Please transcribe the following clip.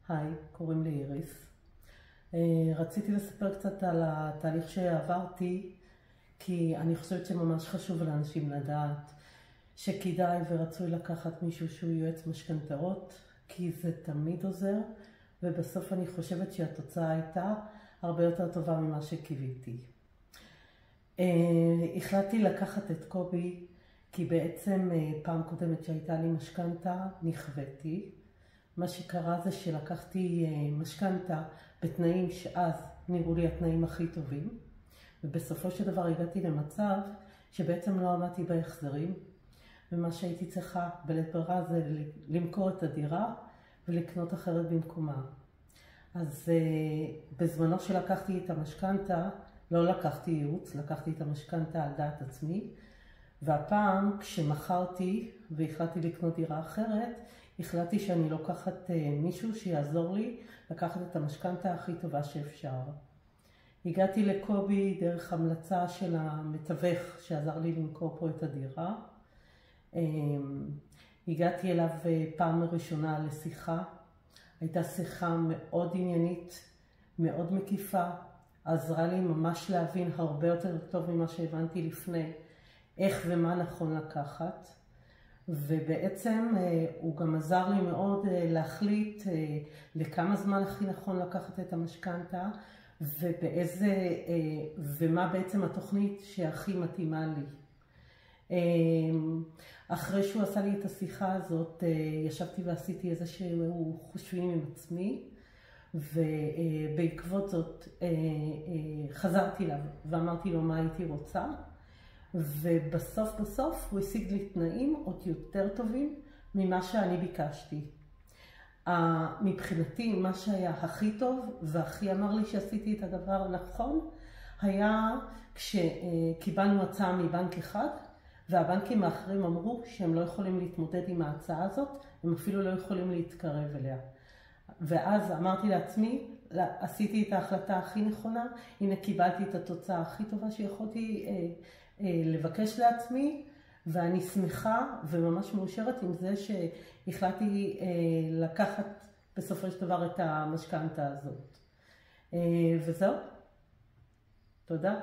היי, קוראים לי איריס. רציתי לספר קצת על התהליך שעברתי, כי אני חושבת שממש חשוב לאנשים לדעת שכדאי ורצוי לקחת מישהו שהוא יועץ משכנתאות, כי זה תמיד עוזר, ובסוף אני חושבת שהתוצאה הייתה הרבה יותר טובה ממה שקיוויתי. החלטתי לקחת את קובי, כי בעצם פעם קודמת שהייתה לי משכנתה, נכוויתי. מה שקרה זה שלקחתי משכנתה בתנאים שאז נראו לי התנאים הכי טובים, ובסופו של דבר הגעתי למצב שבעצם לא עמדתי בהחזרים, ומה שהייתי צריכה בלית ברירה זה למכור את הדירה ולקנות אחרת במקומה. אז בזמנו שלקחתי את המשכנתה, לא לקחתי ייעוץ, לקחתי את המשכנתה על דעת עצמי, והפעם כשמכרתי והחלטתי לקנות דירה אחרת, החלטתי שאני לוקחת מישהו שיעזור לי לקחת את המשכנתה הכי טובה שאפשר. הגעתי לקובי דרך המלצה של המתווך שעזר לי למכור פה את הדירה. הגעתי אליו פעם ראשונה לשיחה. הייתה שיחה מאוד עניינית, מאוד מקיפה. עזרה לי ממש להבין הרבה יותר טוב ממה שהבנתי לפני, איך ומה נכון לקחת. ובעצם הוא גם עזר לי מאוד להחליט לכמה זמן הכי נכון לקחת את המשכנתה, ומה בעצם התוכנית שהכי מתאימה לי. אחרי שהוא עשה לי את השיחה הזאת, ישבתי ועשיתי איזשהו חושבים עם עצמי, ובעקבות זאת חזרתי אליו ואמרתי לו מה הייתי רוצה, ובסוף הוא השיג לי תנאים עוד יותר טובים ממה שאני ביקשתי. מבחינתי מה שהיה הכי טוב והכי אמר לי שעשיתי את הדבר הנכון היה כשקיבלנו הצעה מבנק אחד, והבנקים האחרים אמרו שהם לא יכולים להתמודד עם ההצעה הזאת, הם אפילו לא יכולים להתקרב אליה. ואז אמרתי לעצמי, עשיתי את ההחלטה הכי נכונה, הנה קיבלתי את התוצאה הכי טובה שיכולתי לבקש לעצמי, ואני שמחה וממש מאושרת עם זה שהחלטתי לקחת בסופו של דבר את המשכנתה הזאת. וזהו. תודה.